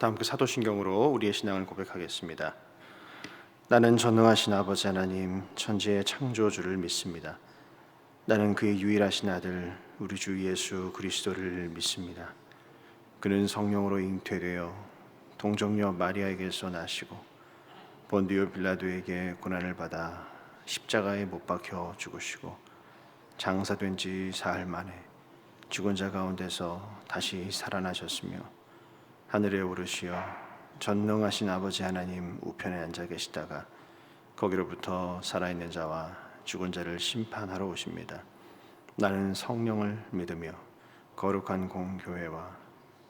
다음 사도신경으로 우리의 신앙을 고백하겠습니다. 나는 전능하신 아버지 하나님 천지의 창조주를 믿습니다. 나는 그의 유일하신 아들 우리 주 예수 그리스도를 믿습니다. 그는 성령으로 잉태되어 동정녀 마리아에게서 나시고 본디오 빌라도에게 고난을 받아 십자가에 못 박혀 죽으시고 장사된 지 사흘 만에 죽은 자 가운데서 다시 살아나셨으며 하늘에 오르시어 전능하신 아버지 하나님 우편에 앉아 계시다가 거기로부터 살아있는 자와 죽은 자를 심판하러 오십니다. 나는 성령을 믿으며 거룩한 공교회와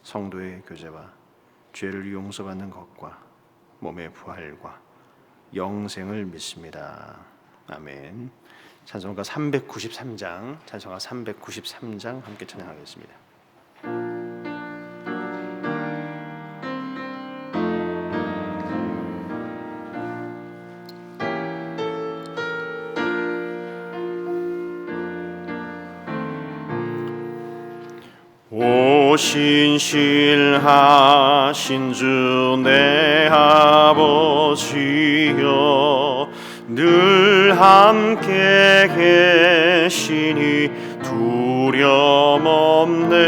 성도의 교제와 죄를 용서받는 것과 몸의 부활과 영생을 믿습니다. 아멘. 찬송가 393장, 찬송가 393장 함께 찬양하겠습니다. 신실하신 주 내 아버지여 늘 함께 계시니 두려움 없네.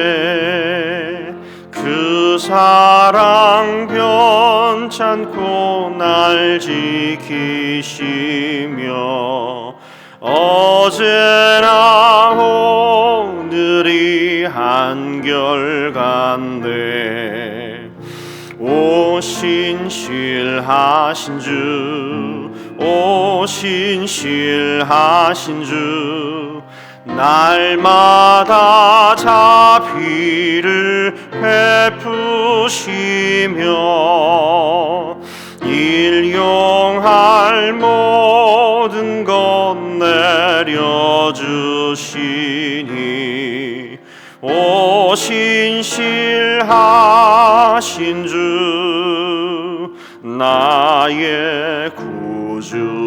그 사랑 변찮고 날 지키시며 어제나 오늘이 한결같네. 오 신실하신 주, 오 신실하신 주, 날마다 자비를 베푸시며 일용할 모든 것 내려주시니 오 신실하신 주 나의 구주.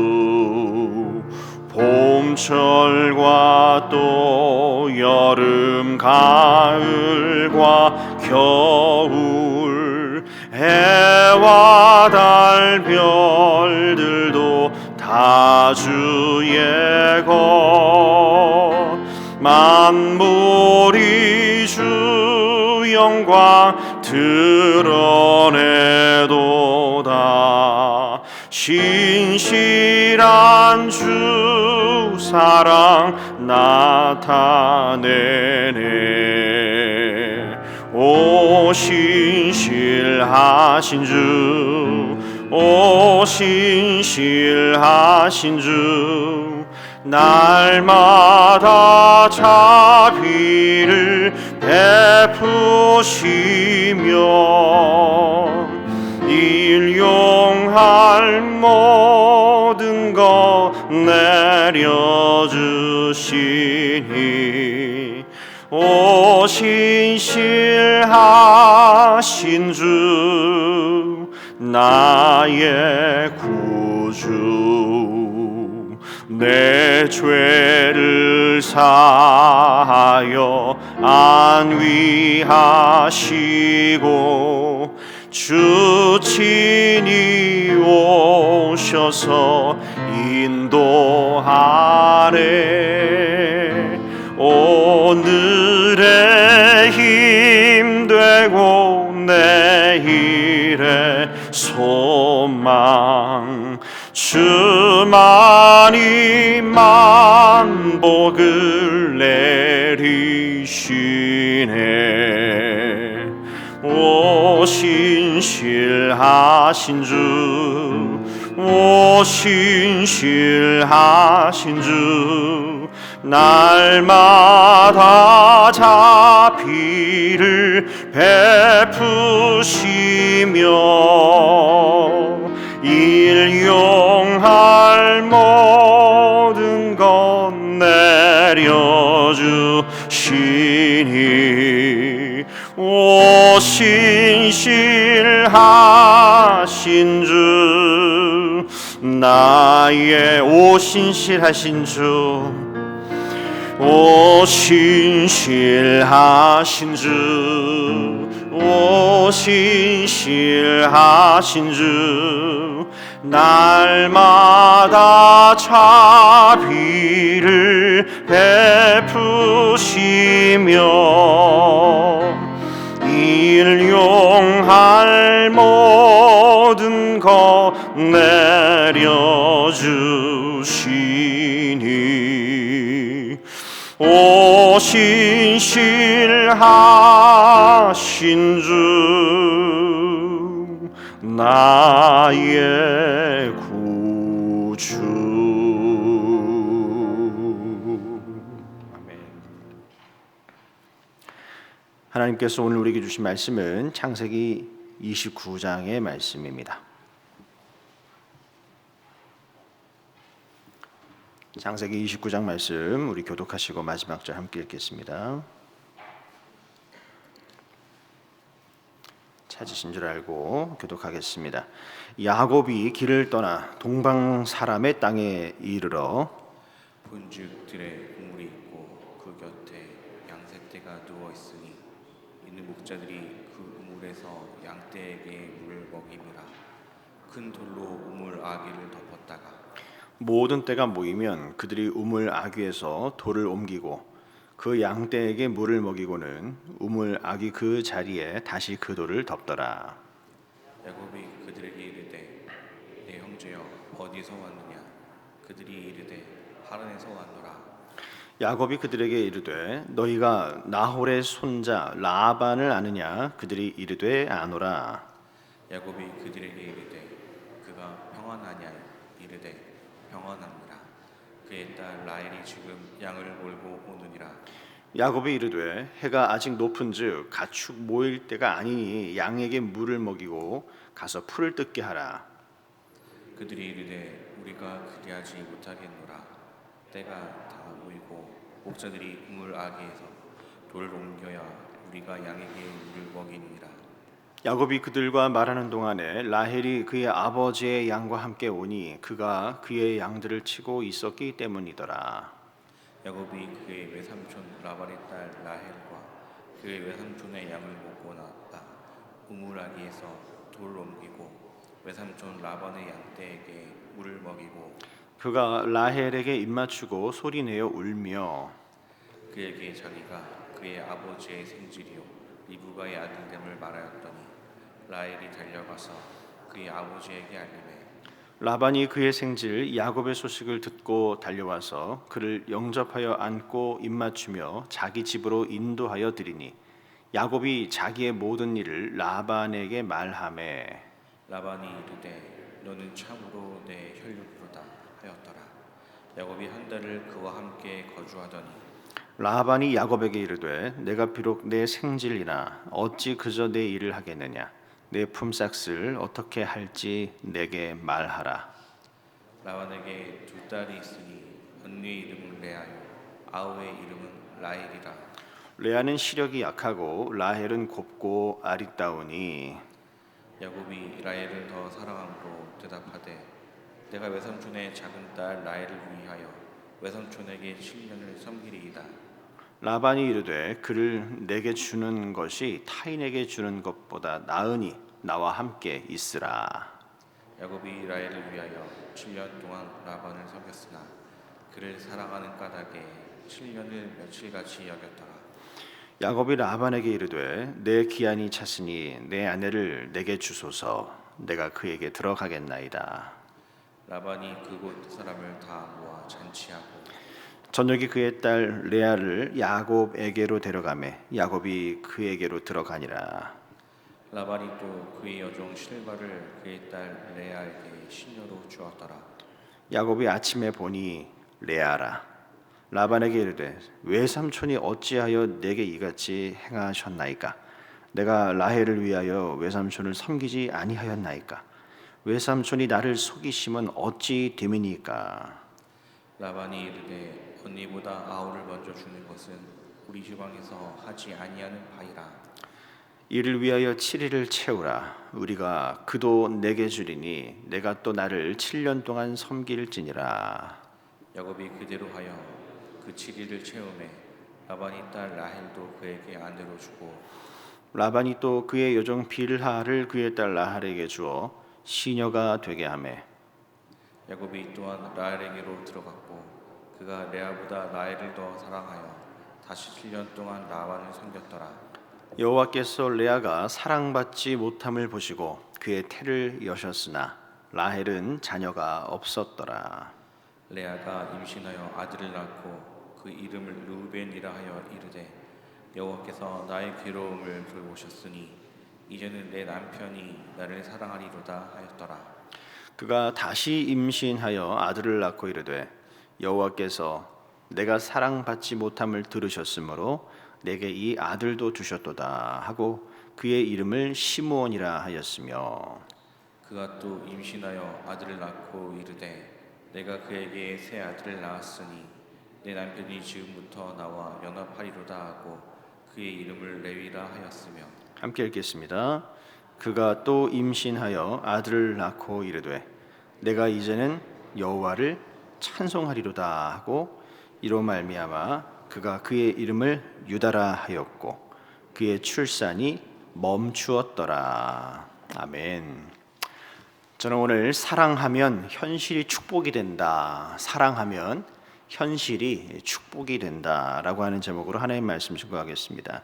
봄철과 또 여름 가을과 겨울 해와 달 별들도 다 주의 것. 만물이 주 영광 드러내도다. 신실한 주 사랑 나타내네. 오 신실하신 주, 오 신실하신 주, 날마다 자비를 베푸시며 일용할 모든 것 내려주시니 오 신실하신 주 나의 구주 내 죄를 사하여 안위하시고 주 친히 오셔서 인도하래 오늘의 힘 되고 내일의 소망 주만이 만복을 내리시네 오 신실하신 주 오 신실하신 주 날마다 자비를 베푸시며 일용할 모든 것 내려주시니 오 신실하신 주 나의 오 신실하신 주 오 신실하신 주 오 신실하신 주 날마다 자비를 베푸시며 일용할 모든 것 내려주시니 오 신실하신 주 나의 구주 아멘. 하나님께서 오늘 우리에게 주신 말씀은 창세기 29장의 말씀입니다. 창세기 29장 말씀 우리 교독하시고 마지막 절 함께 읽겠습니다. 찾으신 줄 알고 교독하겠습니다. 야곱이 길을 떠나 동방 사람의 땅에 이르러 본즉 들에 우물이 있고 그 곁에 양새떼가 누워 있으니 이는 목자들이 그 우물에서 양떼에게 물을 먹이니라. 큰 돌로 우물 아귀를 덮었다가 모든 떼가 모이면 그들이 우물 아귀에서 돌을 옮기고 그 양떼에게 물을 먹이고는 우물 아귀 그 자리에 다시 그 돌을 덮더라. 야곱이 그들에게 이르되 내 형제여 어디서 왔느냐. 그들이 이르되 하란에서 왔노라. 야곱이 그들에게 이르되 너희가 나홀의 손자 라반을 아느냐. 그들이 이르되 아노라. 야곱이 그들에게 이르되 그가 평안하냐. 이르되 평안합니다. 그의 딸 라헬이 지금 양을 몰고 오느니라. 야곱이 이르되 해가 아직 높은즉 가축 모일 때가 아니니 양에게 물을 먹이고 가서 풀을 뜯게 하라. 그들이 이르되 우리가 그리하지 못하겠노라. 때가 다 모이고 목자들이 우물 아귀에서 돌을 옮겨야 우리가 양에게 물을 먹이니라. 야곱이 그들과 말하는 동안에 라헬이 그의 아버지의 양과 함께 오니 그가 그의 양들을 치고 있었기 때문이더라. 야곱이 그의 외삼촌 라반의 딸 라헬과 그의 외삼촌의 양을 먹고 나다 우물 아귀에서 돌을 옮기고 외삼촌 라반의 양떼에게 물을 먹이고 그가 라헬에게 입맞추고 소리내어 울며 그에게 자기가 그의 아버지의 생질이요 리브가의 아들됨을 말하였더니 라헬이 달려가서 그의 아버지에게 알리매 라반이 그의 생질 야곱의 소식을 듣고 달려와서 그를 영접하여 안고 입맞추며 자기 집으로 인도하여 드리니 야곱이 자기의 모든 일을 라반에게 말하매 라반이 이르되 너는 참으로 내 혈육이로다 하였더라. 야곱이 한 달을 그와 함께 거주하더니 라반이 야곱에게 이르되 내가 비록 내 생질이나 어찌 그저 내 일을 하겠느냐 내 품삯을 어떻게 할지 내게 말하라. 라반에게 두 딸이 있으니 언니의 이름은 레아요 아우의 이름은 라헬이라. 레아는 시력이 약하고 라헬은 곱고 아리따우니 야곱이 라헬을 더 사랑함으로 대답하되 내가 외삼촌의 작은 딸 라헬을 위하여 외삼촌에게 7년을 섬기리이다. 라반이 이르되 그를 내게 주는 것이 타인에게 주는 것보다 나으니 나와 함께 있으라. 야곱이 라헬을 위하여 7년 동안 라반을 섬겼으나 그를 사랑하는 까닭에 7년을 며칠같이 여겼더라. 야곱이 라반에게 이르되 내 기한이 찼으니 내 아내를 내게 주소서 내가 그에게 들어가겠나이다. 라반이 그곳 사람을 다 모아 잔치하고 저녁에 그의 딸 레아를 야곱에게로 데려가매 야곱이 그에게로 들어가니라. 라반이 또 그의 여종 실바를 그의 딸 레아에게 시녀로 주었더라. 야곱이 아침에 보니 레아라. 라반에게 이르되 외삼촌이 어찌하여 내게 이같이 행하셨나이까? 내가 라헬을 위하여 외삼촌을 섬기지 아니하였나이까? 외삼촌이 나를 속이심은 어찌 됨이니까? 라반이 이르되 언니보다 아우를 먼저 주는 것은 우리 지방에서 하지 아니하는 바이라. 이를 위하여 7일을 채우라. 우리가 그도 내게 주리니 내가 또 나를 7년 동안 섬길지니라. 야곱이 그대로 하여 그 7일을 채우매 라반이 딸 라헬도 그에게 아내로 주고 라반이 또 그의 여종 빌하를 그의 딸 라헬에게 주어 시녀가 되게 하매 야곱이 또한 라헬에게로 들어갔고 그가 레아보다 라헬을 더 사랑하여 다시 7년 동안 라반을 섬겼더라. 여호와께서 레아가 사랑받지 못함을 보시고 그의 태를 여셨으나 라헬은 자녀가 없었더라. 레아가 임신하여 아들을 낳고 그 이름을 르우벤이라 하여 이르되 여호와께서 나의 괴로움을 돌보셨으니 이제는 내 남편이 나를 사랑하리로다 하였더라. 그가 다시 임신하여 아들을 낳고 이르되 여호와께서 내가 사랑받지 못함을 들으셨으므로 내게 이 아들도 주셨도다 하고 그의 이름을 시므온이라 하였으며 그가 또 임신하여 아들을 낳고 이르되 내가 그에게 새 아들을 낳았으니 내 남편이 지금부터 나와 연합하리로다 하고 그의 이름을 레위라 하였으며. 함께 읽겠습니다. 그가 또 임신하여 아들을 낳고 이르되 내가 이제는 여호와를 찬송하리로다 하고 이로 말미암아 그가 그의 이름을 유다라 하였고 그의 출산이 멈추었더라. 아멘. 저는 오늘 사랑하면 현실이 축복이 된다. 사랑하면 현실이 축복이 된다라고 하는 제목으로 하나님 말씀 증거하겠습니다.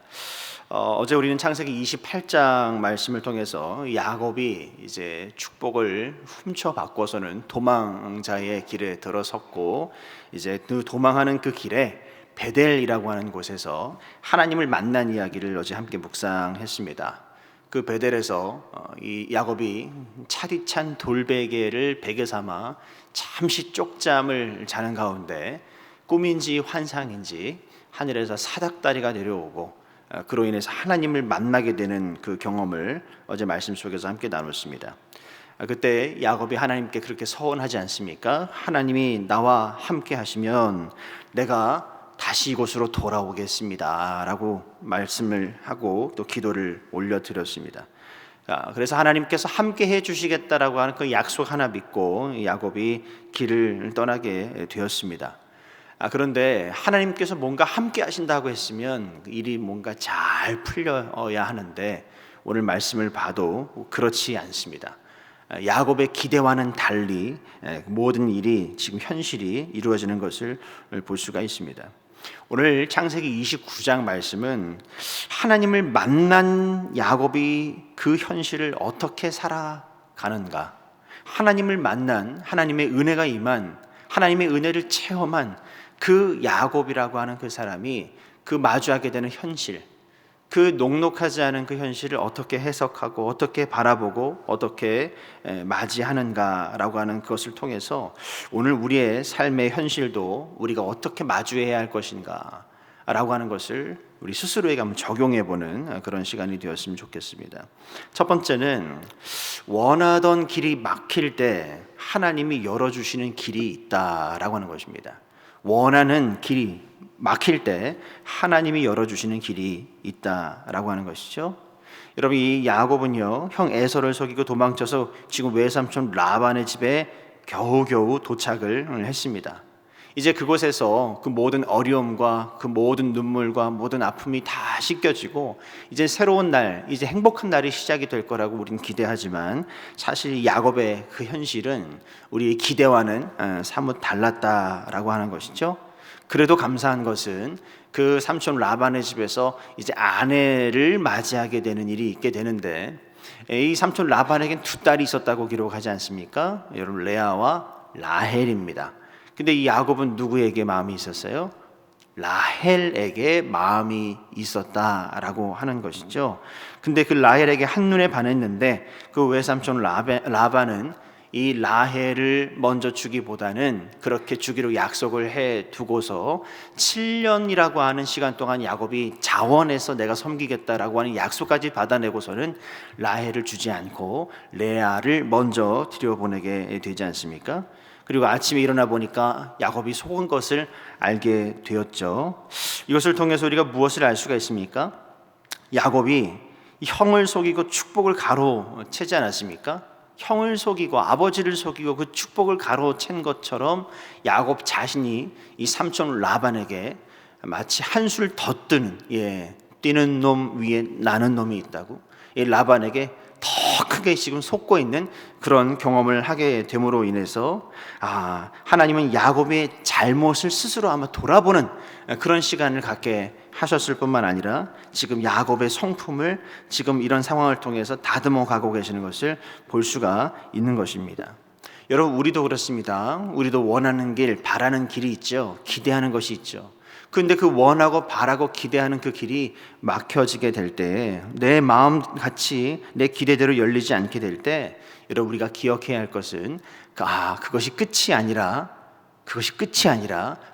어제 우리는 창세기 28장 말씀을 통해서 야곱이 이제 축복을 훔쳐 받고서는 도망자의 길에 들어섰고 이제 그 도망하는 그 길에 베델이라고 하는 곳에서 하나님을 만난 이야기를 어제 함께 묵상했습니다. 그 베델에서 이 야곱이 차디찬 돌베개를 베개 삼아 잠시 쪽잠을 자는 가운데 꿈인지 환상인지 하늘에서 사닥다리가 내려오고 그로 인해서 하나님을 만나게 되는 그 경험을 어제 말씀 속에서 함께 나눴습니다. 그때 야곱이 하나님께 그렇게 서원하지 않습니까? 하나님이 나와 함께 하시면 내가 다시 이곳으로 돌아오겠습니다 라고 말씀을 하고 또 기도를 올려드렸습니다. 그래서 하나님께서 함께 해주시겠다라고 하는 그 약속 하나 믿고 야곱이 길을 떠나게 되었습니다. 그런데 하나님께서 뭔가 함께 하신다고 했으면 일이 뭔가 잘 풀려야 하는데 오늘 말씀을 봐도 그렇지 않습니다. 야곱의 기대와는 달리 모든 일이 지금 현실이 이루어지는 것을 볼 수가 있습니다. 오늘 창세기 29장 말씀은 하나님을 만난 야곱이 그 현실을 어떻게 살아가는가, 하나님을 만난 하나님의 은혜가 임한 하나님의 은혜를 체험한 그 야곱이라고 하는 그 사람이 그 마주하게 되는 현실, 그 녹록하지 않은 그 현실을 어떻게 해석하고 어떻게 바라보고 어떻게 맞이하는가라고 하는 그것을 통해서 오늘 우리의 삶의 현실도 우리가 어떻게 마주해야 할 것인가 라고 하는 것을 우리 스스로에게 한번 적용해보는 그런 시간이 되었으면 좋겠습니다. 첫 번째는 원하던 길이 막힐 때 하나님이 열어주시는 길이 있다라고 하는 것입니다. 원하는 길이 막힐 때 하나님이 열어주시는 길이 있다라고 하는 것이죠. 여러분, 이 야곱은요, 형 에서를 속이고 도망쳐서 지금 외삼촌 라반의 집에 겨우겨우 도착을 했습니다. 이제 그곳에서 그 모든 어려움과 그 모든 눈물과 모든 아픔이 다 씻겨지고 이제 새로운 날, 이제 행복한 날이 시작이 될 거라고 우리는 기대하지만 사실 야곱의 그 현실은 우리의 기대와는 사뭇 달랐다라고 하는 것이죠. 그래도 감사한 것은 그 삼촌 라반의 집에서 이제 아내를 맞이하게 되는 일이 있게 되는데, 이 삼촌 라반에겐 두 딸이 있었다고 기록하지 않습니까? 여러분, 레아와 라헬입니다. 근데 이 야곱은 누구에게 마음이 있었어요? 라헬에게 마음이 있었다라고 하는 것이죠. 근데 그 라헬에게 한눈에 반했는데 그 외삼촌 라반은 이 라헬을 먼저 주기보다는 그렇게 주기로 약속을 해 두고서 7년이라고 하는 시간 동안 야곱이 자원해서 내가 섬기겠다라고 하는 약속까지 받아내고서는 라헬을 주지 않고 레아를 먼저 들여보내게 되지 않습니까? 그리고 아침에 일어나 보니까 야곱이 속은 것을 알게 되었죠. 이것을 통해서 우리가 무엇을 알 수가 있습니까? 야곱이 형을 속이고 축복을 가로채지 않았습니까? 형을 속이고 아버지를 속이고 그 축복을 가로챈 것처럼 야곱 자신이 이 삼촌 라반에게 마치 한술 더 뛰는 놈 위에 나는 놈이 있다고, 이 라반에게 더 크게 지금 속고 있는 그런 경험을 하게 됨으로 인해서 하나님은 야곱의 잘못을 스스로 아마 돌아보는 그런 시간을 갖게 하셨을 뿐만 아니라 지금 야곱의 성품을 지금 이런 상황을 통해서 다듬어 가고 계시는 것을 볼 수가 있는 것입니다. 여러분, 우리도 그렇습니다. 우리도 원하는 길, 바라는 길이 있죠. 기대하는 것이 있죠. 그런데 그 원하고 바라고 기대하는 그 길이 막혀지게 될 때, 내 마음같이 내 기대대로 열리지 않게 될 때, 여러분, 우리가 기억해야 할 것은 그것이 끝이 아니라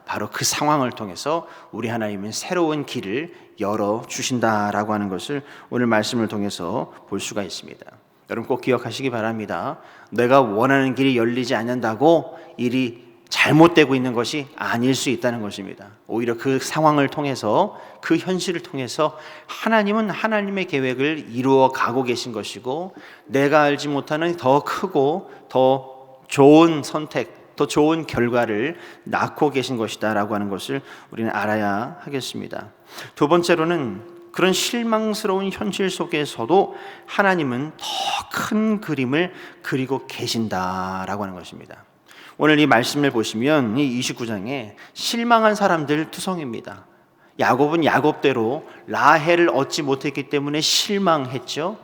바로 그 상황을 통해서 우리 하나님은 새로운 길을 열어주신다라고 하는 것을 오늘 말씀을 통해서 볼 수가 있습니다. 여러분, 꼭 기억하시기 바랍니다. 내가 원하는 길이 열리지 않는다고 일이 잘못되고 있는 것이 아닐 수 있다는 것입니다. 오히려 그 상황을 통해서, 그 현실을 통해서 하나님은 하나님의 계획을 이루어 가고 계신 것이고, 내가 알지 못하는 더 크고 더 좋은 선택, 더 좋은 결과를 낳고 계신 것이다 라고 하는 것을 우리는 알아야 하겠습니다. 두 번째로는 그런 실망스러운 현실 속에서도 하나님은 더 큰 그림을 그리고 계신다라고 하는 것입니다. 오늘 이 말씀을 보시면 이 29장에 실망한 사람들 투성입니다. 야곱은 야곱대로 라헬을 얻지 못했기 때문에 실망했죠.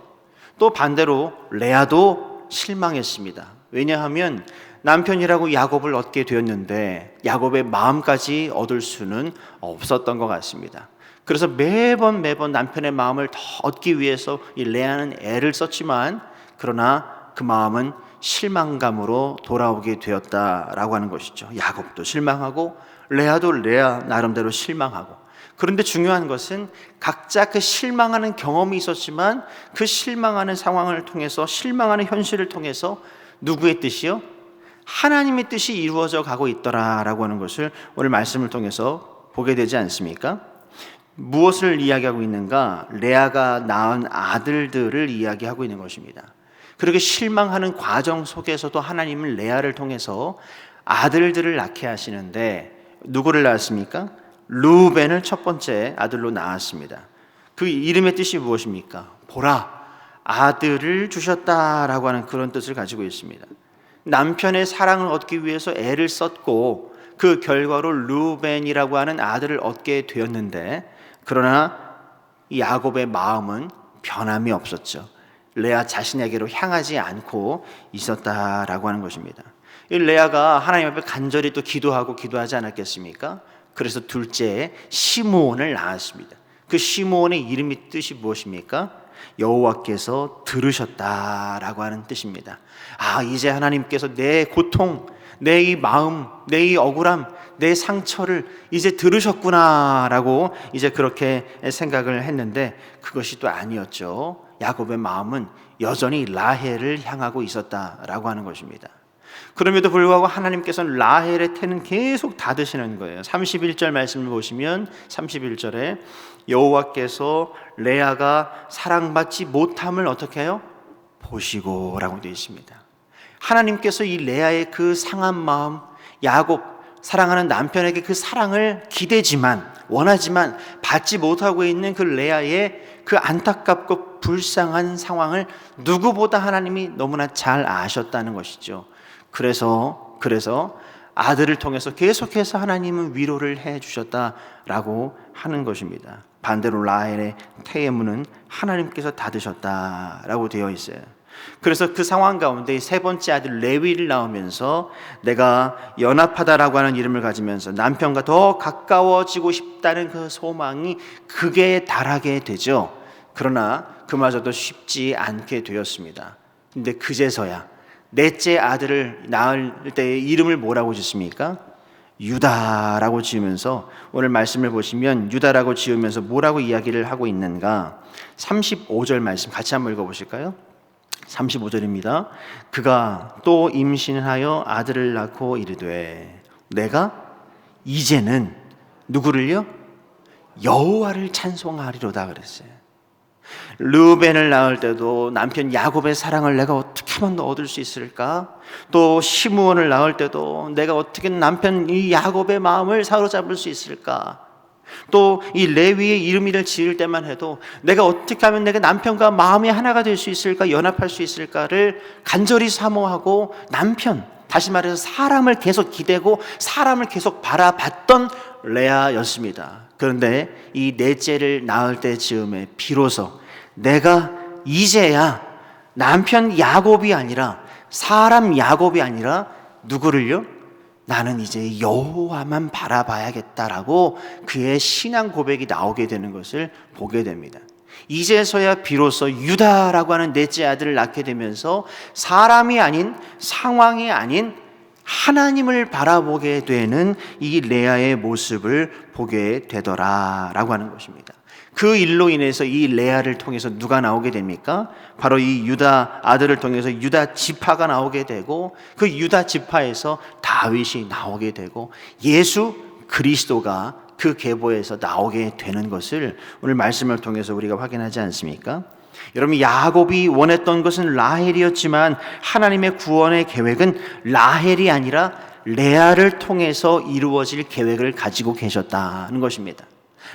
또 반대로 레아도 실망했습니다. 왜냐하면 남편이라고 야곱을 얻게 되었는데 야곱의 마음까지 얻을 수는 없었던 것 같습니다. 그래서 매번 남편의 마음을 더 얻기 위해서 이 레아는 애를 썼지만, 그러나 그 마음은 실망감으로 돌아오게 되었다라고 하는 것이죠. 야곱도 실망하고 레아도 레아 나름대로 실망하고. 그런데 중요한 것은 각자 그 실망하는 경험이 있었지만 그 실망하는 상황을 통해서, 실망하는 현실을 통해서 누구의 뜻이요? 하나님의 뜻이 이루어져 가고 있더라라고 하는 것을 오늘 말씀을 통해서 보게 되지 않습니까? 무엇을 이야기하고 있는가? 레아가 낳은 아들들을 이야기하고 있는 것입니다. 그렇게 실망하는 과정 속에서도 하나님은 레아를 통해서 아들들을 낳게 하시는데, 누구를 낳았습니까? 르우벤을 첫 번째 아들로 낳았습니다. 그 이름의 뜻이 무엇입니까? 보라, 아들을 주셨다라고 하는 그런 뜻을 가지고 있습니다. 남편의 사랑을 얻기 위해서 애를 썼고 그 결과로 르우벤이라고 하는 아들을 얻게 되었는데, 그러나 야곱의 마음은 변함이 없었죠. 레아 자신에게로 향하지 않고 있었다라고 하는 것입니다. 이 레아가 하나님 앞에 간절히 또 기도하지 않았겠습니까? 그래서 둘째 시므온을 낳았습니다. 그 시므온의 이름이 뜻이 무엇입니까? 여호와께서 들으셨다라고 하는 뜻입니다. 이제 하나님께서 내 고통, 내 이 마음, 내 이 억울함, 내 상처를 이제 들으셨구나라고 이제 그렇게 생각을 했는데, 그것이 또 아니었죠. 야곱의 마음은 여전히 라헬을 향하고 있었다라고 하는 것입니다. 그럼에도 불구하고 하나님께서는 라헬의 태는 계속 닫으시는 거예요. 31절 말씀을 보시면 31절에 여호와께서 레아가 사랑받지 못함을 어떻게 해요? 보시고 라고 되어 있습니다. 하나님께서 이 레아의 그 상한 마음, 야곱 사랑하는 남편에게 그 사랑을 기대지만 원하지만 받지 못하고 있는 그 레아의 그 안타깝고 불쌍한 상황을 누구보다 하나님이 너무나 잘 아셨다는 것이죠. 그래서 아들을 통해서 계속해서 하나님은 위로를 해 주셨다라고 하는 것입니다. 반대로 라헬의 태의 문은 하나님께서 닫으셨다라고 되어 있어요. 그래서 그 상황 가운데 세 번째 아들 레위를 낳으면서 내가 연합하다라고 하는 이름을 가지면서 남편과 더 가까워지고 싶다는 그 소망이 극에 달하게 되죠. 그러나 그마저도 쉽지 않게 되었습니다. 근데 그제서야 넷째 아들을 낳을 때 이름을 뭐라고 짓습니까? 유다라고 지으면서, 오늘 말씀을 보시면 유다라고 지으면서 뭐라고 이야기를 하고 있는가? 35절 말씀 같이 한번 읽어보실까요? 35절입니다. 그가 또 임신하여 아들을 낳고 이르되 내가 이제는 누구를요? 여호와를 찬송하리로다 그랬어요. 르우벤을 낳을 때도 남편 야곱의 사랑을 내가 어떻게 하면 얻을 수 있을까? 또 시므온을 낳을 때도 내가 어떻게 남편 이 야곱의 마음을 사로잡을 수 있을까? 또 이 레위의 이름을 지을 때만 해도 내가 어떻게 하면 내가 남편과 마음이 하나가 될 수 있을까, 연합할 수 있을까를 간절히 사모하고, 남편, 다시 말해서 사람을 계속 기대고 사람을 계속 바라봤던 레아였습니다. 그런데 이 넷째를 낳을 때 즈음에 비로소 내가 이제야 남편 야곱이 아니라, 사람 야곱이 아니라 누구를요? 나는 이제 여호와만 바라봐야겠다라고 그의 신앙 고백이 나오게 되는 것을 보게 됩니다. 이제서야 비로소 유다라고 하는 넷째 아들을 낳게 되면서 사람이 아닌, 상황이 아닌 하나님을 바라보게 되는 이 레아의 모습을 보게 되더라라고 하는 것입니다. 그 일로 인해서 이 레아를 통해서 누가 나오게 됩니까? 바로 이 유다 아들을 통해서 유다 지파가 나오게 되고, 그 유다 지파에서 다윗이 나오게 되고, 예수 그리스도가 그 계보에서 나오게 되는 것을 오늘 말씀을 통해서 우리가 확인하지 않습니까? 여러분, 야곱이 원했던 것은 라헬이었지만 하나님의 구원의 계획은 라헬이 아니라 레아를 통해서 이루어질 계획을 가지고 계셨다는 것입니다.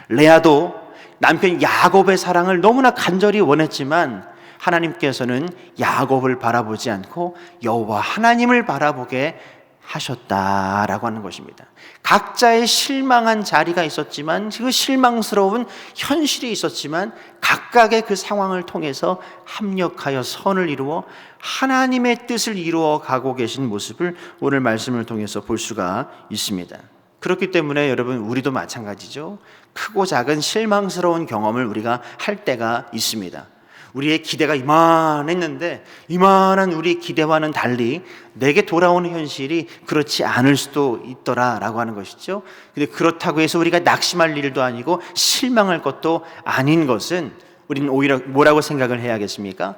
레아도 남편 야곱의 사랑을 너무나 간절히 원했지만 하나님께서는 야곱을 바라보지 않고 여호와 하나님을 바라보게 하셨다라고 하는 것입니다. 각자의 실망한 자리가 있었지만, 그 실망스러운 현실이 있었지만 각각의 그 상황을 통해서 합력하여 선을 이루어 하나님의 뜻을 이루어 가고 계신 모습을 오늘 말씀을 통해서 볼 수가 있습니다. 그렇기 때문에 여러분, 우리도 마찬가지죠. 크고 작은 실망스러운 경험을 우리가 할 때가 있습니다. 우리의 기대가 이만했는데 이만한 우리 기대와는 달리 내게 돌아오는 현실이 그렇지 않을 수도 있더라라고 하는 것이죠. 근데 그렇다고 해서 우리가 낙심할 일도 아니고 실망할 것도 아닌 것은, 우리는 오히려 뭐라고 생각을 해야겠습니까?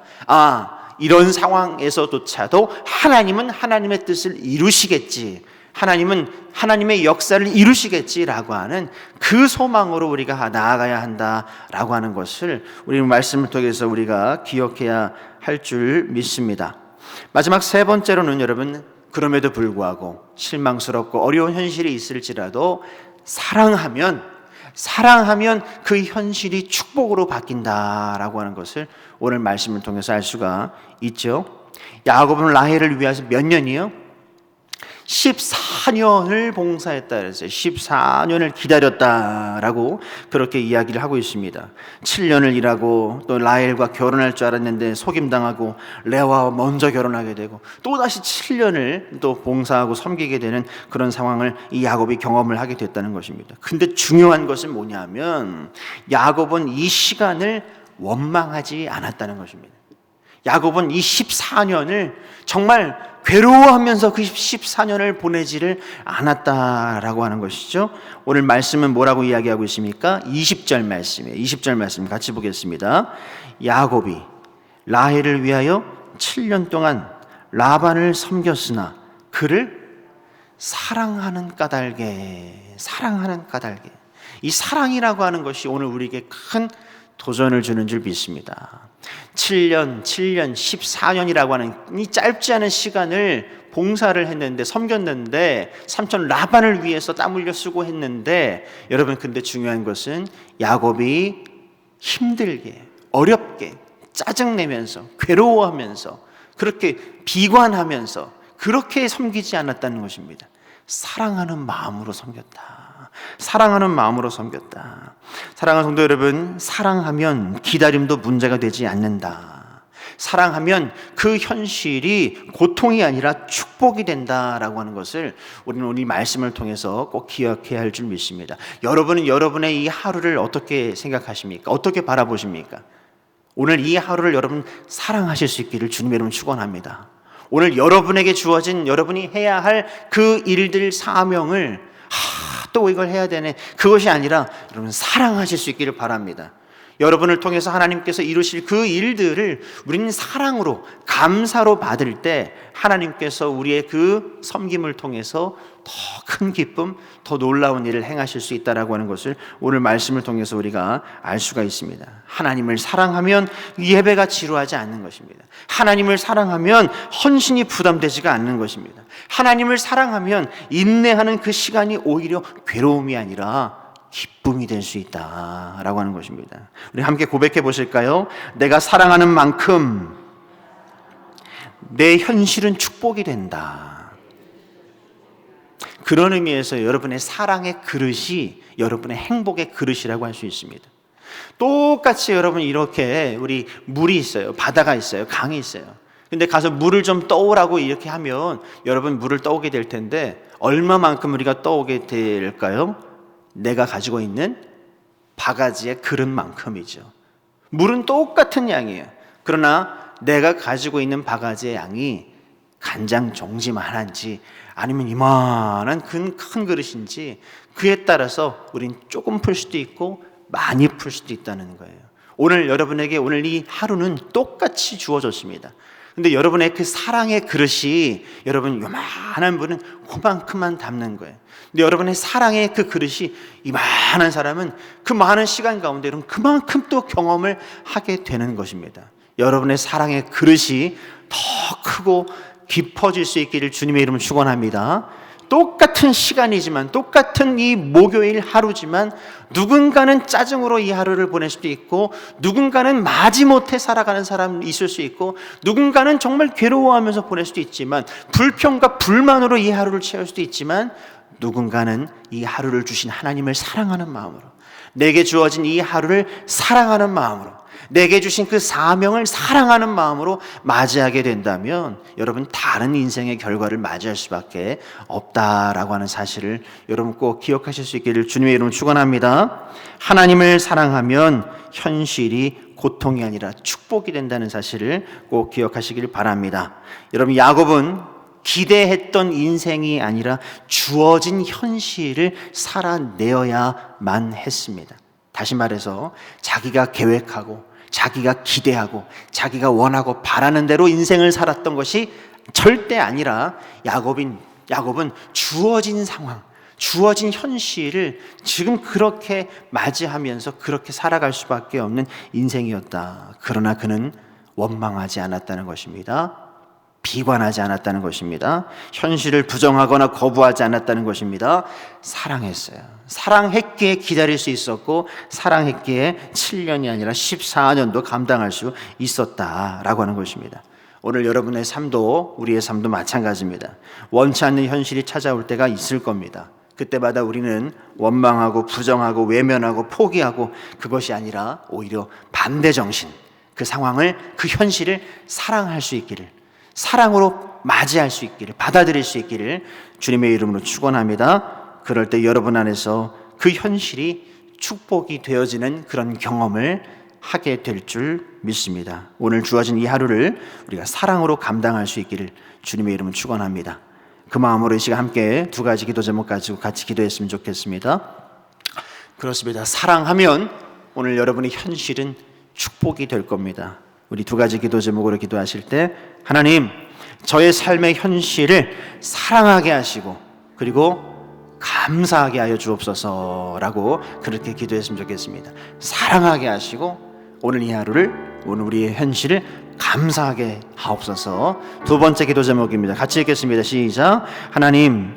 이런 상황에서조차도 하나님은 하나님의 뜻을 이루시겠지, 하나님은 하나님의 역사를 이루시겠지라고 하는 그 소망으로 우리가 나아가야 한다라고 하는 것을 우리 말씀을 통해서 우리가 기억해야 할 줄 믿습니다. 마지막 세 번째로는 여러분, 그럼에도 불구하고 실망스럽고 어려운 현실이 있을지라도 사랑하면 그 현실이 축복으로 바뀐다라고 하는 것을 오늘 말씀을 통해서 알 수가 있죠. 야곱은 라헬을 위해서 몇 년이요? 14년을 봉사했다 그랬어요. 14년을 기다렸다라고 그렇게 이야기를 하고 있습니다. 7년을 일하고 또 라헬과 결혼할 줄 알았는데 속임당하고 레아와 먼저 결혼하게 되고 또다시 7년을 또 봉사하고 섬기게 되는 그런 상황을 이 야곱이 경험을 하게 됐다는 것입니다. 근데 중요한 것은 뭐냐면 야곱은 이 시간을 원망하지 않았다는 것입니다. 야곱은 이 14년을 정말 괴로워하면서 그 14년을 보내지를 않았다라고 하는 것이죠. 오늘 말씀은 뭐라고 이야기하고 있습니까? 20절 말씀이에요. 20절 말씀 같이 보겠습니다. 야곱이 라헬을 위하여 7년 동안 라반을 섬겼으나 그를 사랑하는 까닭에, 사랑하는 까닭에. 이 사랑이라고 하는 것이 오늘 우리에게 큰 도전을 주는 줄 믿습니다. 7년, 14년이라고 하는 이 짧지 않은 시간을 봉사를 했는데, 섬겼는데, 삼촌 라반을 위해서 땀 흘려 쓰고 했는데, 여러분 근데 중요한 것은 야곱이 힘들게, 어렵게, 짜증내면서, 괴로워하면서, 그렇게 비관하면서 그렇게 섬기지 않았다는 것입니다. 사랑하는 마음으로 섬겼다. 사랑하는 마음으로 섬겼다. 사랑하는 성도 여러분, 사랑하면 기다림도 문제가 되지 않는다. 사랑하면 그 현실이 고통이 아니라 축복이 된다라고 하는 것을 우리는 오늘 이 말씀을 통해서 꼭 기억해야 할 줄 믿습니다. 여러분은 여러분의 이 하루를 어떻게 생각하십니까? 어떻게 바라보십니까? 오늘 이 하루를 여러분 사랑하실 수 있기를 주님의 이름으로 축원합니다. 오늘 여러분에게 주어진 여러분이 해야 할 그 일들 사명을 또 이걸 해야 되네, 그것이 아니라 여러분 사랑하실 수 있기를 바랍니다. 여러분을 통해서 하나님께서 이루실 그 일들을 우리는 사랑으로, 감사로 받을 때 하나님께서 우리의 그 섬김을 통해서 더 큰 기쁨, 더 놀라운 일을 행하실 수 있다라고 하는 것을 오늘 말씀을 통해서 우리가 알 수가 있습니다. 하나님을 사랑하면 예배가 지루하지 않는 것입니다. 하나님을 사랑하면 헌신이 부담되지가 않는 것입니다. 하나님을 사랑하면 인내하는 그 시간이 오히려 괴로움이 아니라 기쁨이 될 수 있다라고 하는 것입니다. 우리 함께 고백해 보실까요? 내가 사랑하는 만큼 내 현실은 축복이 된다. 그런 의미에서 여러분의 사랑의 그릇이 여러분의 행복의 그릇이라고 할 수 있습니다. 똑같이 여러분 이렇게 우리 물이 있어요. 바다가 있어요. 강이 있어요. 근데 가서 물을 좀 떠오라고 이렇게 하면 여러분 물을 떠오게 될 텐데 얼마만큼 우리가 떠오게 될까요? 내가 가지고 있는 바가지의 그릇만큼이죠. 물은 똑같은 양이에요. 그러나 내가 가지고 있는 바가지의 양이 간장 종지만 하나인지 아니면 이만한 큰 그릇인지 그에 따라서 우린 조금 풀 수도 있고 많이 풀 수도 있다는 거예요. 오늘 여러분에게 오늘 이 하루는 똑같이 주어졌습니다. 근데 여러분의 그 사랑의 그릇이 여러분 요만한 분은 그만큼만 담는 거예요. 근데 여러분의 사랑의 그 그릇이 이만한 사람은 그 많은 시간 가운데 여러분 그만큼 또 경험을 하게 되는 것입니다. 여러분의 사랑의 그릇이 더 크고 깊어질 수 있기를 주님의 이름으로 축원합니다. 똑같은 시간이지만 똑같은 이 목요일 하루지만 누군가는 짜증으로 이 하루를 보낼 수도 있고 누군가는 마지못해 살아가는 사람이 있을 수 있고 누군가는 정말 괴로워하면서 보낼 수도 있지만 불평과 불만으로 이 하루를 채울 수도 있지만 누군가는 이 하루를 주신 하나님을 사랑하는 마음으로 내게 주어진 이 하루를 사랑하는 마음으로 내게 주신 그 사명을 사랑하는 마음으로 맞이하게 된다면 여러분 다른 인생의 결과를 맞이할 수밖에 없다라고 하는 사실을 여러분 꼭 기억하실 수 있기를 주님의 이름으로 축원합니다. 하나님을 사랑하면 현실이 고통이 아니라 축복이 된다는 사실을 꼭 기억하시길 바랍니다. 여러분 야곱은 기대했던 인생이 아니라 주어진 현실을 살아내어야만 했습니다. 다시 말해서 자기가 계획하고 자기가 기대하고 자기가 원하고 바라는 대로 인생을 살았던 것이 절대 아니라 야곱은 주어진 상황, 주어진 현실을 지금 그렇게 맞이하면서 그렇게 살아갈 수밖에 없는 인생이었다. 그러나 그는 원망하지 않았다는 것입니다. 비관하지 않았다는 것입니다. 현실을 부정하거나 거부하지 않았다는 것입니다. 사랑했어요. 사랑했기에 기다릴 수 있었고 사랑했기에 7년이 아니라 14년도 감당할 수 있었다라고 하는 것입니다. 오늘 여러분의 삶도 우리의 삶도 마찬가지입니다. 원치 않는 현실이 찾아올 때가 있을 겁니다. 그때마다 우리는 원망하고 부정하고 외면하고 포기하고 그것이 아니라 오히려 반대 정신, 그 상황을, 그 현실을 사랑할 수 있기를, 사랑으로 맞이할 수 있기를, 받아들일 수 있기를 주님의 이름으로 축원합니다. 그럴 때 여러분 안에서 그 현실이 축복이 되어지는 그런 경험을 하게 될 줄 믿습니다. 오늘 주어진 이 하루를 우리가 사랑으로 감당할 수 있기를 주님의 이름으로 축원합니다. 그 마음으로 이 시간 함께 두 가지 기도 제목 가지고 같이 기도했으면 좋겠습니다. 그렇습니다. 사랑하면 오늘 여러분의 현실은 축복이 될 겁니다. 우리 두 가지 기도 제목으로 기도하실 때, 하나님, 저의 삶의 현실을 사랑하게 하시고 그리고 감사하게 하여 주옵소서라고 그렇게 기도했으면 좋겠습니다. 사랑하게 하시고 오늘 이 하루를, 오늘 우리의 현실을 감사하게 하옵소서. 두 번째 기도 제목입니다. 같이 읽겠습니다. 시작. 하나님,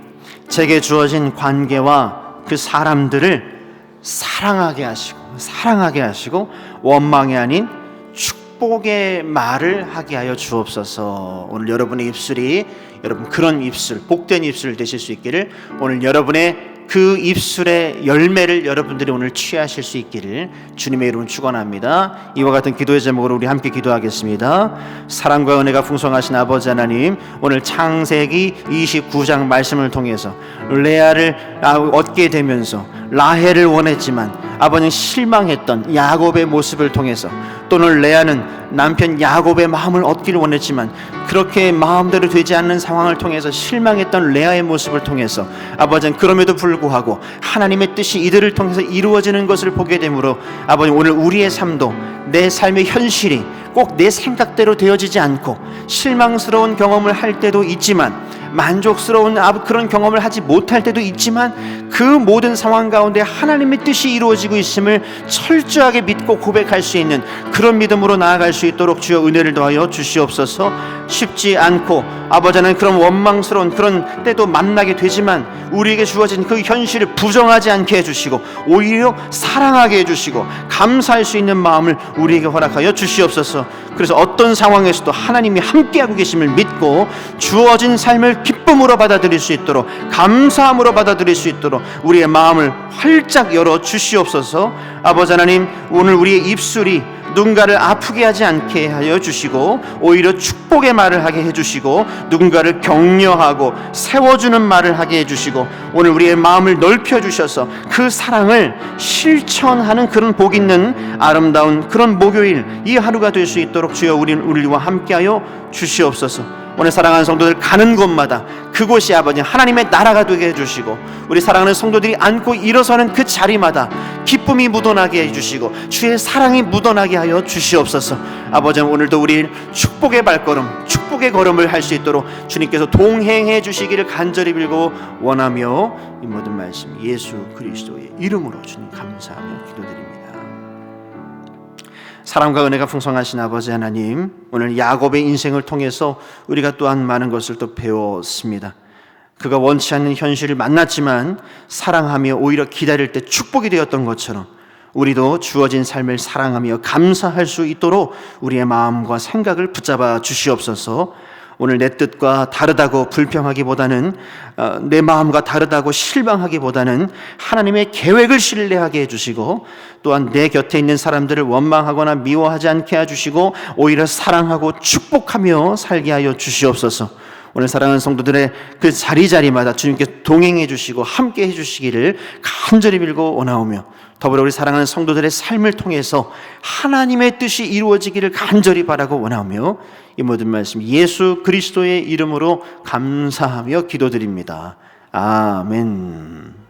제게 주어진 관계와 그 사람들을 사랑하게 하시고 원망이 아닌 축복의 말을 하게 하여 주옵소서. 오늘 여러분의 입술이, 여러분 그런 입술, 복된 입술 되실 수 있기를, 오늘 여러분의 그 입술의 열매를 여러분들이 오늘 취하실 수 있기를 주님의 이름으로 축원합니다. 이와 같은 기도의 제목으로 우리 함께 기도하겠습니다. 사랑과 은혜가 풍성하신 아버지 하나님, 오늘 창세기 29장 말씀을 통해서 레아를 얻게 되면서 라헬을 원했지만 아버님 실망했던 야곱의 모습을 통해서, 또는 레아는 남편 야곱의 마음을 얻기를 원했지만 그렇게 마음대로 되지 않는 상황을 통해서 실망했던 레아의 모습을 통해서 아버지는 그럼에도 불구하고 하나님의 뜻이 이들을 통해서 이루어지는 것을 보게 되므로 아버님, 오늘 우리의 삶도, 내 삶의 현실이 꼭 내 생각대로 되어지지 않고 실망스러운 경험을 할 때도 있지만, 만족스러운 그런 경험을 하지 못할 때도 있지만, 그 모든 상황 가운데 하나님의 뜻이 이루어지고 있음을 철저하게 믿고 고백할 수 있는 그런 믿음으로 나아갈 수 있도록 주여 은혜를 더하여 주시옵소서. 쉽지 않고 아버지는 그런 원망스러운 그런 때도 만나게 되지만 우리에게 주어진 그 현실을 부정하지 않게 해주시고 오히려 사랑하게 해주시고 감사할 수 있는 마음을 우리에게 허락하여 주시옵소서. 그래서 어떤 상황에서도 하나님이 함께하고 계심을 믿고 주어진 삶을 기쁨으로 받아들일 수 있도록, 감사함으로 받아들일 수 있도록 우리의 마음을 활짝 열어 주시옵소서. 아버지 하나님, 오늘 우리의 입술이 누군가를 아프게 하지 않게 하여 주시고 오히려 축복의 말을 하게 해주시고 누군가를 격려하고 세워주는 말을 하게 해주시고 오늘 우리의 마음을 넓혀주셔서 그 사랑을 실천하는 그런 복 있는 아름다운 그런 목요일, 이 하루가 될 수 있도록 주여 우리와 함께하여 주시옵소서. 오늘 사랑하는 성도들 가는 곳마다 그곳이 아버지 하나님의 나라가 되게 해주시고 우리 사랑하는 성도들이 앉고 일어서는 그 자리마다 기쁨이 묻어나게 해주시고 주의 사랑이 묻어나게 하여 주시옵소서. 아버지, 오늘도 우리 축복의 발걸음, 축복의 걸음을 할 수 있도록 주님께서 동행해 주시기를 간절히 빌고 원하며 이 모든 말씀 예수 그리스도의 이름으로 주님 감사하며 기도드립니다. 사랑과 은혜가 풍성하신 아버지 하나님, 오늘 야곱의 인생을 통해서 우리가 또한 많은 것을 또 배웠습니다. 그가 원치 않는 현실을 만났지만 사랑하며 오히려 기다릴 때 축복이 되었던 것처럼 우리도 주어진 삶을 사랑하며 감사할 수 있도록 우리의 마음과 생각을 붙잡아 주시옵소서. 오늘 내 뜻과 다르다고 불평하기보다는, 내 마음과 다르다고 실망하기보다는 하나님의 계획을 신뢰하게 해주시고 또한 내 곁에 있는 사람들을 원망하거나 미워하지 않게 해주시고 오히려 사랑하고 축복하며 살게 하여 주시옵소서. 오늘 사랑하는 성도들의 그 자리자리마다 주님께서 동행해 주시고 함께 해 주시기를 간절히 빌고 원하오며, 더불어 우리 사랑하는 성도들의 삶을 통해서 하나님의 뜻이 이루어지기를 간절히 바라고 원하오며, 이 모든 말씀 예수 그리스도의 이름으로 감사하며 기도드립니다. 아멘.